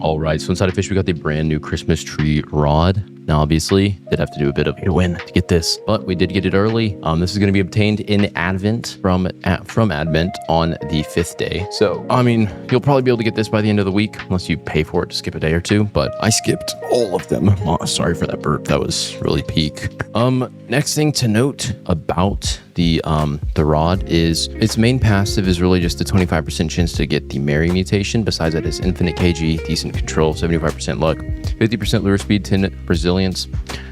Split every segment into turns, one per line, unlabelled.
All right, so inside of Fisch, we got the brand new Christmas tree rod. Now, obviously, did have to do a bit of a win to get this, but we did get it early. This is going to be obtained in Advent from Advent on the 5th day. So, I mean, you'll probably be able to get this by the end of the week, unless you pay for it to skip a day or two, but I skipped all of them. Oh, sorry for that burp. That was really peak. Next thing to note about the rod is its main passive is really just a 25% chance to get the Mary mutation. Besides that, it's infinite KG, decent control, 75% luck, 50% lure speed, 10 resilience.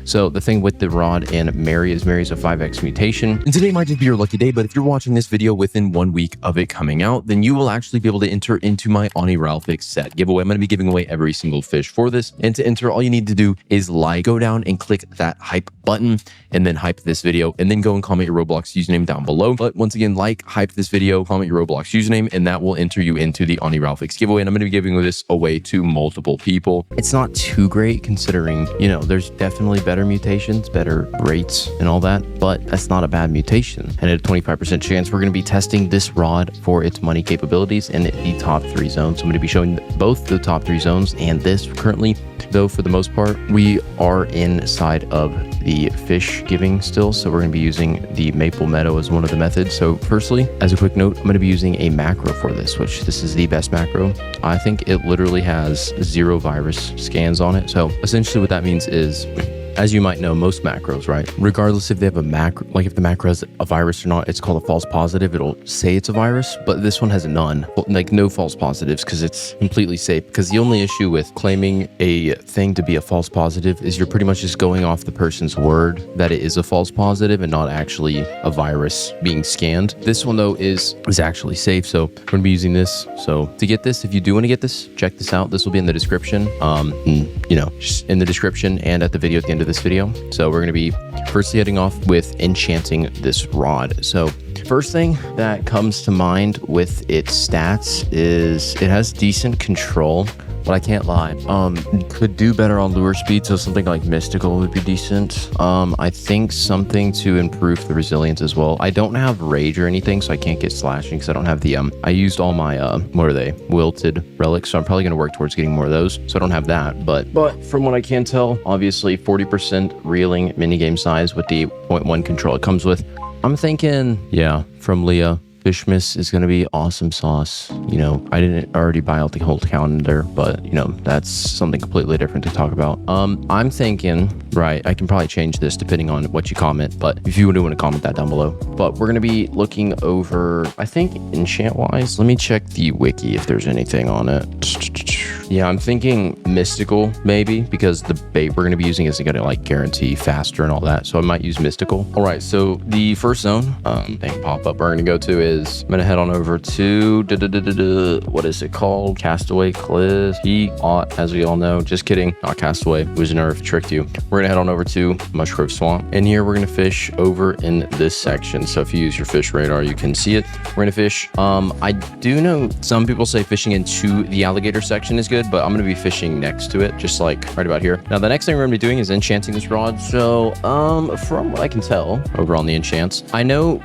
So the thing with the rod and Mary is Mary's a 5x mutation.
And today might just be your lucky day, but if you're watching this video within 1 week of it coming out, then you will actually be able to enter into my Oni Ralphix set giveaway. I'm going to be giving away every single fish for this. And to enter, all you need to do is go down and click that hype button and then hype this video and then go and comment your Roblox username down below. But once again, hype this video, comment your Roblox username, and that will enter you into the Oni Ralphix giveaway. And I'm going to be giving this away to multiple people.
It's not too great considering, you know, there's definitely better mutations, better rates and all that, but that's not a bad mutation. And at a 25% chance, we're going to be testing this rod for its money capabilities in the top 3 zones. So I'm going to be showing both the top 3 zones and this currently, though for the most part, we are inside of the fish giving still. So we're going to be using the Maple Meadow as one of the methods. So firstly, as a quick note, I'm going to be using a macro for this, which this is the best macro. I think it literally has 0 virus scans on it. So essentially what that means is, as you might know, most macros, right? Regardless if they have a macro, like if the macro has a virus or not, it's called a false positive. It'll say it's a virus, but this one has none, like no false positives because it's completely safe. Because the only issue with claiming a thing to be a false positive is you're pretty much just going off the person's word that it is a false positive and not actually a virus being scanned. This one though is actually safe. So we're gonna be using this. So to get this, if you do want to get this, check this out. This will be in the description, you know, just in the description and at the video at the end of this video. So we're going to be firstly heading off with enchanting this rod. So first thing that comes to mind with its stats is it has decent control, but I can't lie. Could do better on lure speed, so something like mystical would be decent. I think something to improve the resilience as well. I don't have rage or anything, so I can't get slashing because I don't have the I used all my what are they, wilted relics, so I'm probably going to work towards getting more of those, so I don't have that. But from what I can tell, obviously 40% reeling minigame size with the 0.1 control it comes with. I'm thinking, yeah, from Leah, Fishmas is going to be awesome sauce. You know, I didn't already buy out the whole calendar, but you know, that's something completely different to talk about. I'm thinking, right, I can probably change this depending on what you comment, but if you do want to comment that down below. But we're going to be looking over, I think enchant wise, let me check the wiki if there's anything on it. Yeah, I'm thinking mystical maybe, because the bait we're going to be using isn't going to like guarantee faster and all that. So I might use mystical. All right, so the first zone thing pop up we're going to go to is I'm going to head on over to what is it called? Castaway Cliff. As we all know, just kidding, not Castaway. It was a nerve, tricked you. We're going to head on over to Mushgrove Swamp, and here we're going to fish over in this section. So if you use your fish radar, you can see it. We're going to fish. I do know some people say fishing into the alligator section is good, but I'm going to be fishing next to it, just like right about here. Now, the next thing we're going to be doing is enchanting this rod. So, from what I can tell over on the enchants, I know,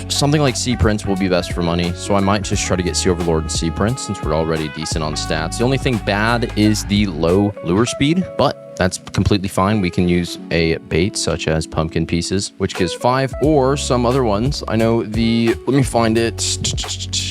something like Sea Prince will be best for money, so I might just try to get Sea Overlord and Sea Prince since we're already decent on stats. The only thing bad is the low lure speed, but that's completely fine. We can use a bait such as pumpkin pieces, which gives 5, or some other ones. I know let me find it.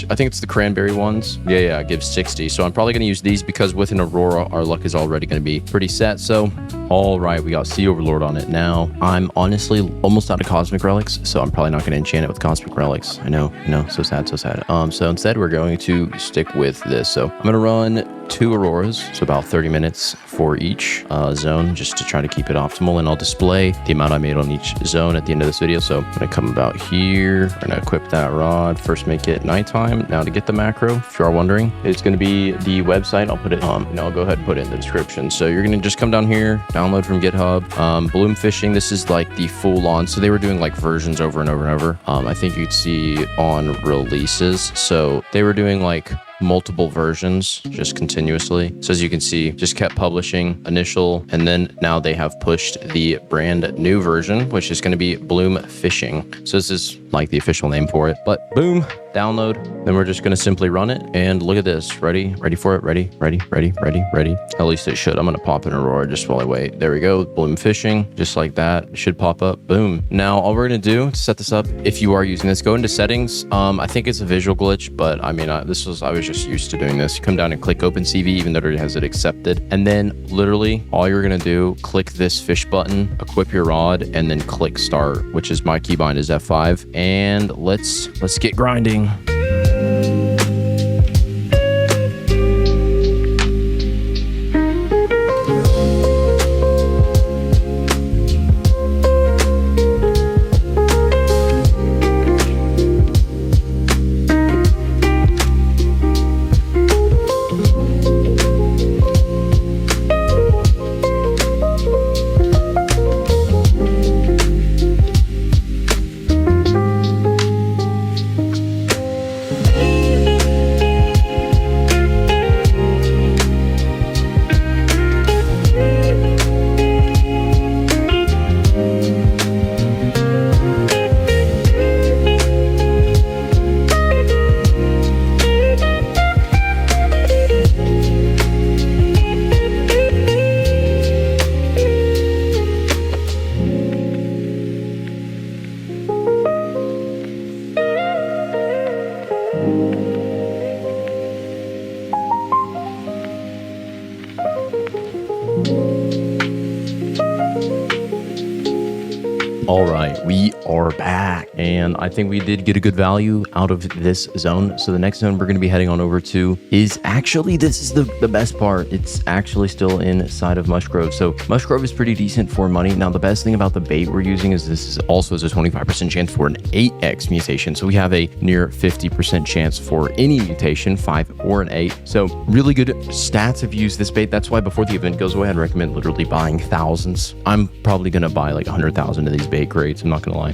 I think it's the cranberry ones. Yeah, it gives 60. So I'm probably going to use these because with an Aurora, our luck is already going to be pretty set. So, all right, we got Sea Overlord on it now. I'm honestly almost out of Cosmic Relics, so I'm probably not going to enchant it with Cosmic Relics. I know, so sad, so sad. So instead, we're going to stick with this. So I'm going to run 2 Auroras, so about 30 minutes for each zone, just to try to keep it optimal, and I'll display the amount I made on each zone at the end of this video. So I'm going to come about here, we're going to equip that rod, first make it nighttime. Now to get the macro, if you are wondering, it's going to be the website. I'll put it I'll go ahead and put it in the description. So you're going to just come down here, download from GitHub. Bloom Fishing, this is like the full on, so they were doing like versions over and over and over. I think you'd see on releases, so they were doing like multiple versions just continuously. So as you can see, just kept publishing initial, and then now they have pushed the brand new version, which is going to be Bloom Fishing. So this is like the official name for it. But boom, download. Then we're just going to simply run it. And look at this. Ready for it. Ready. At least it should. I'm going to pop an Aurora just while I wait. There we go. Bloom fishing, just like that. It should pop up. Boom. Now, all we're going to do to set this up, if you are using this, go into settings. I think it's a visual glitch, but I mean, I was just used to doing this. You come down and click open CV, even though it has it accepted. And then literally all you're going to do, click this fish button, equip your rod, and then click start, which is my keybind is F5. And let's get grinding. All right, we are back, and I think we did get a good value out of this zone. So the next zone we're going to be heading on over to is actually, this is the best part. It's actually still inside of Mushgrove. So Mushgrove is pretty decent for money. Now, the best thing about the bait we're using is this is also has a 25% chance for an 8x mutation. So we have a near 50% chance for any mutation, 5 or an 8. So really good stats if you use this bait. That's why before the event goes away, I'd recommend literally buying thousands. I'm probably going to buy like 100,000 of these bait crates. I'm not going to lie.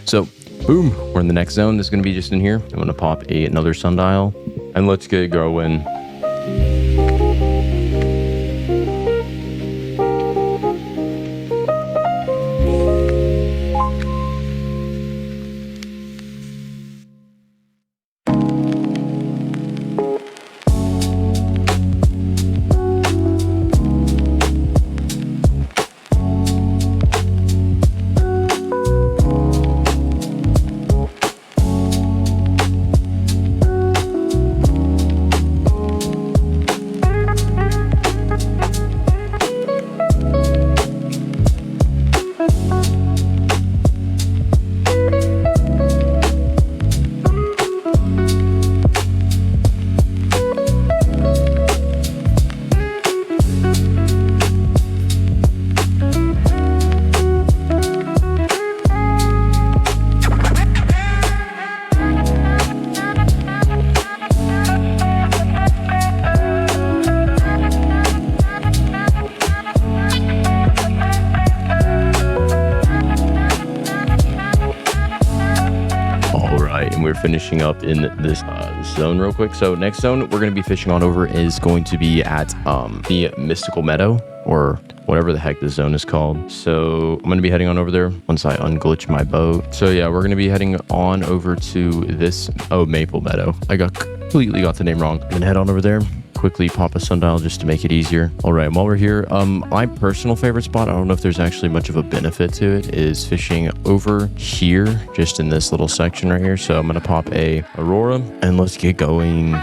So boom, we're in the next zone. This is going to be just in here. I'm going to pop another sundial and let's get going. We're finishing up in this zone real quick. So next zone we're going to be fishing on over is going to be at the Mystical Meadow, or whatever the heck this zone is called. So I'm going to be heading on over there once I unglitch my boat. So yeah, we're going to be heading on over to this Maple Meadow. I completely got the name wrong. I'm going to head on over there, quickly pop a sundial just to make it easier. All right, while we're here, my personal favorite spot, I don't know if there's actually much of a benefit to it, is fishing over here, just in this little section right here. So I'm gonna pop a Aurora and let's get going.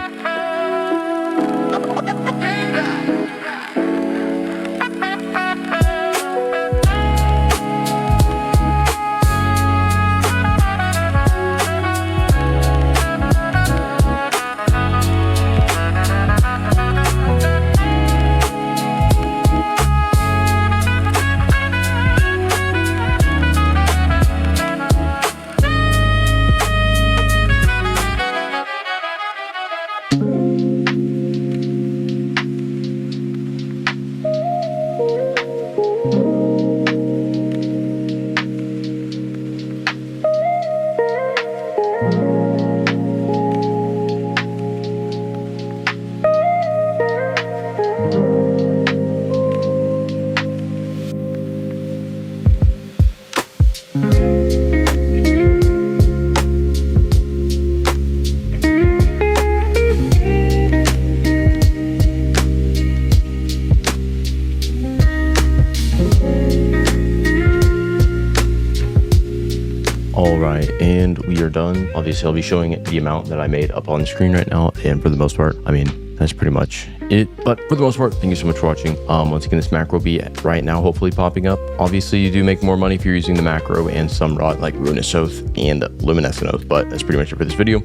All right, and we are done. Obviously, I'll be showing the amount that I made up on the screen right now, and for the most part, I mean, that's pretty much it. But for the most part, thank you so much for watching. Once again, this macro will be right now hopefully popping up. Obviously, you do make more money if you're using the macro and some rod like Ruinous Oath and Luminescent Oath, but that's pretty much it for this video.